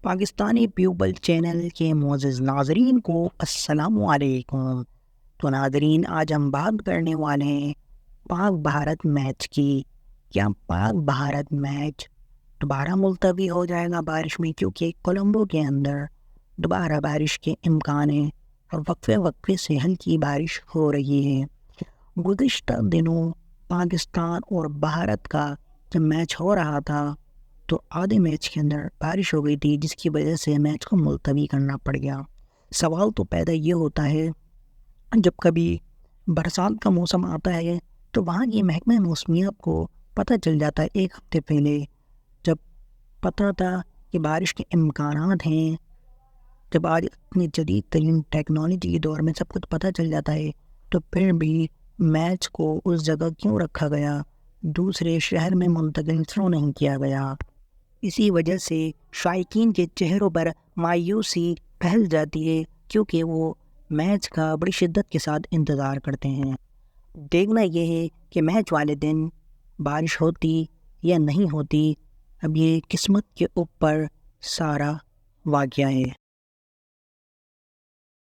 Pakistani people channel کے معزز ناظرین کو السلام علیکم۔ تو ناظرین، آج ہم بات کرنے والے ہیں پاک بھارت میچ کی۔ کیا پاک بھارت میچ دوبارہ ملتوی ہو جائے گا بارش میں؟ کیونکہ کولمبو کے اندر دوبارہ بارش کے امکان ہیں اور وقفے وقفے سے ہلکی بارش ہو رہی ہے۔ گزشتہ دنوں پاکستان اور بھارت کا جب میچ ہو رہا تھا تو آدھے میچ کے اندر بارش ہو گئی تھی، جس کی وجہ سے میچ کو ملتوی کرنا پڑ گیا۔ سوال تو پیدا یہ ہوتا ہے، جب کبھی برسات کا موسم آتا ہے تو وہاں کی محکمہ موسمیات کو پتہ چل جاتا ہے ایک ہفتے پہلے، جب پتہ تھا کہ بارش کے امکانات ہیں۔ جب آج اتنی جدید ترین ٹیکنالوجی کے دور میں سب کچھ پتہ چل جاتا ہے، تو پھر بھی میچ کو اس جگہ کیوں رکھا گیا، دوسرے شہر میں منتقل کیوں نہیں کیا گیا؟ اسی وجہ سے شائقین کے چہروں پر مایوسی پھیل جاتی ہے، کیونکہ وہ میچ کا بڑی شدت کے ساتھ انتظار کرتے ہیں۔ دیکھنا یہ ہے کہ میچ والے دن بارش ہوتی یا نہیں ہوتی، اب یہ قسمت کے اوپر سارا واقعہ ہے۔